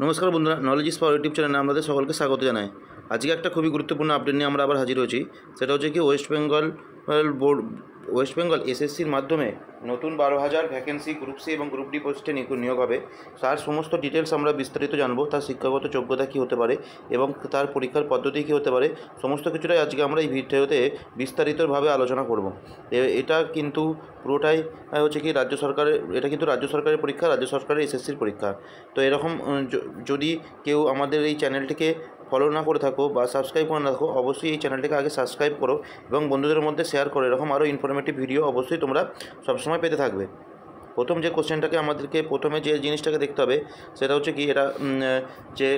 নমস্কার বন্ধুরা, knowledge is power YouTube চ্যানেলে আপনাদের সকলকে স্বাগত জানাই। আজকে একটা খুবই গুরুত্বপূর্ণ আপডেট নিয়ে আমরা আবার হাজির হয়েছি। সেটা হচ্ছে কি ওয়েস্ট বেঙ্গল এসএসসির মাধ্যমে নতুন 12,000 ভ্যাকেন্সি গ্রুপ সি এবং গ্রুপ ডি পোস্টে নিয়োগ হবে। তার সমস্ত ডিটেলস আমরা বিস্তারিত জানবো। তার শিক্ষাগত যোগ্যতা কী হতে পারে এবং তার পরীক্ষার পদ্ধতি কী হতে পারে, সমস্ত কিছুটাই আজকে আমরা এই ভিডিওতে বিস্তারিতভাবে আলোচনা করব। এটা কিন্তু পুরোটাই হচ্ছে কি রাজ্য সরকারের পরীক্ষা, রাজ্য সরকারের এসএসসির পরীক্ষা। তো এরকম যদি কেউ আমাদের এই চ্যানেলটিকে ফলো না করে থাকো বা সাবস্ক্রাইব করে না থাকো, অবশ্যই এই চ্যানেলটিকে আগে সাবস্ক্রাইব করো এবং বন্ধুদের মধ্যে শেয়ার করো। এরকম আরও ইনফরমেটিভ ভিডিও অবশ্যই তোমরা সবসময় পেতে থাকবে। প্রথমে যে জিনিসটাকে দেখতে হবে সেটা হচ্ছে কি, এটা যে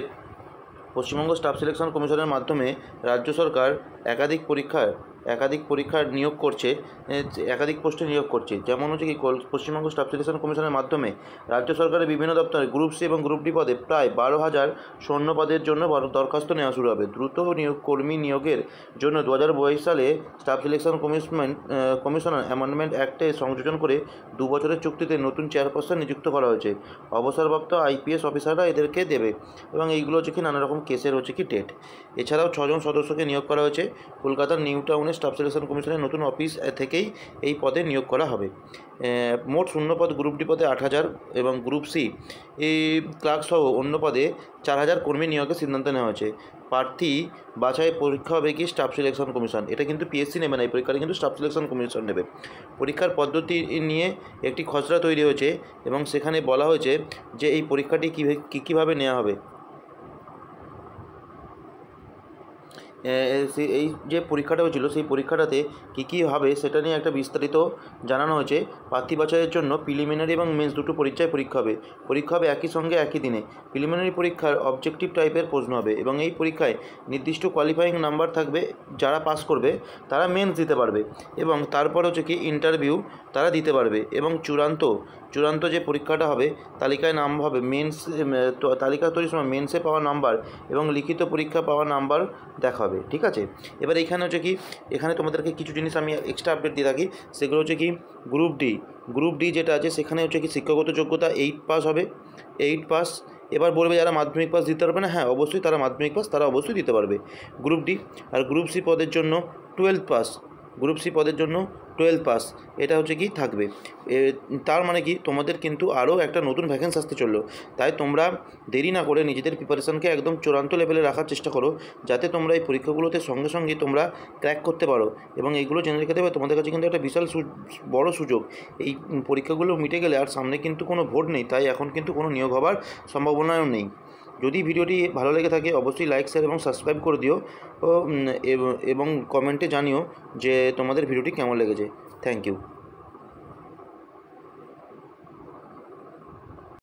পশ্চিমবঙ্গ স্টাফ সিলেকশন কমিশনের মাধ্যমে রাজ্য সরকার একাধিক পরীক্ষার নিয়োগ করছে, একাধিক পোস্টে নিয়োগ করছে। যেমন হচ্ছে কি, পশ্চিমবঙ্গ স্টাফ সিলেকশন কমিশনের মাধ্যমে রাজ্য সরকারের বিভিন্ন দপ্তরে গ্রুপ সি এবং গ্রুপ ডি পদে প্রায় 12,000 শূন্য পদের জন্য দরখাস্ত নেওয়া শুরু হবে। দ্রুত কর্মী নিয়োগের জন্য 2022 সালে স্টাফ সিলেকশন কমিশনার অ্যামেন্ডমেন্ট অ্যাক্টে সংযোজন করে 2 বছরের চুক্তিতে নতুন চেয়ারপারসন নিযুক্ত করা হয়েছে। অবসরপ্রাপ্ত আইপিএস অফিসাররা এদেরকে দেবে এবং এইগুলো হচ্ছে কি নানা রকম কেসের হচ্ছে কি ডেট। এছাড়াও 6 জন সদস্যকে নিয়োগ করা হয়েছে। কলকাতার নিউ টাউনে স্টাফ সিলেকশন কমিশনের নতুন অফিস থেকেই এই পদে নিয়োগ করা হবে। মোট শূন্য পদ গ্রুপ ডি পদে 8,000 এবং গ্রুপ সি ক্লার্ক সহ অন্য পদে 4,000 কর্মী নিয়োগের সিদ্ধান্ত নেওয়া হয়েছে। প্রার্থী বাছাই পরীক্ষা হবে কি স্টাফ সিলেকশন কমিশন, এটা কিন্তু পিএসসি নেবে না, এই পরীক্ষাটা কিন্তু স্টাফ সিলেকশন কমিশন নেবে। পরীক্ষার পদ্ধতি নিয়ে একটি খসড়া তৈরি হয়েছে এবং সেখানে বলা হয়েছে যে এই পরীক্ষাটি কীভাবে নেওয়া হবে। এই যে পরীক্ষাটা হয়েছিল সেই পরীক্ষাটাতে কী হবে সেটা নিয়ে একটা বিস্তারিত জানানো হয়েছে। প্রার্থী বাছাইয়ের জন্য প্রিলিমিনারি এবং মেন্স দুটো পরীক্ষা হবে একই সঙ্গে একই দিনে। প্রিলিমিনারি পরীক্ষার অবজেক্টিভ টাইপের প্রশ্ন হবে এবং এই পরীক্ষায় নির্দিষ্ট কোয়ালিফাইং নাম্বার থাকবে। যারা পাস করবে তারা মেন্স দিতে পারবে এবং তারপর হচ্ছে কি ইন্টারভিউ তারা দিতে পারবে এবং চূড়ান্ত যে পরীক্ষাটা হবে তালিকায় নাম হবে তালিকা তৈরির সময় মেন্সে পাওয়া নাম্বার এবং লিখিত পরীক্ষা পাওয়া নাম্বার দেখা হবে। ঠিক আছে, এবার এখানে হচ্ছে কি, এখানে তোমাদেরকে কিছু জিনিস আমি এক্সট্রা আপডেট দিয়ে থাকি। সেগুলো হচ্ছে কি, গ্রুপ ডি যেটা আছে সেখানে হচ্ছে কি শিক্ষাগত যোগ্যতা 8 পাস হবে, 8 পাস। এবার বলবে যারা মাধ্যমিক পাস দিতে পারবে না, হ্যাঁ অবশ্যই তারা মাধ্যমিক পাস তারা অবশ্যই দিতে পারবে গ্রুপ ডি। আর গ্রুপ সি পদের জন্য 12 পাস, এটা হচ্ছে কি থাকবে। তার মানে কি তোমাদের কিন্তু আরও একটা নতুন ভ্যাকেন্সি আসতে চললো। তাই তোমরা দেরি না করে নিজেদের প্রিপারেশানকে একদম চূড়ান্ত লেভেলে রাখার চেষ্টা করো, যাতে তোমরা এই পরীক্ষাগুলোতে সঙ্গে তোমরা ক্র্যাক করতে পারো এবং এইগুলো জেনে রেখে দেবে। তোমাদের কাছে কিন্তু একটা বিশাল বড় সুযোগ। এই পরীক্ষাগুলো মিটে গেলে আর সামনে কিন্তু কোনো ভোট নেই, তাই এখন কিন্তু কোনো নিয়োগ হওয়ার সম্ভাবনাও নেই। যদি ভিডিওটি ভালো লেগে থাকে অবশ্যই লাইক, শেয়ার এবং সাবস্ক্রাইব করে দিও এবং কমেন্টে জানিও যে তোমাদের ভিডিওটি কেমন লেগেছে। Thank you.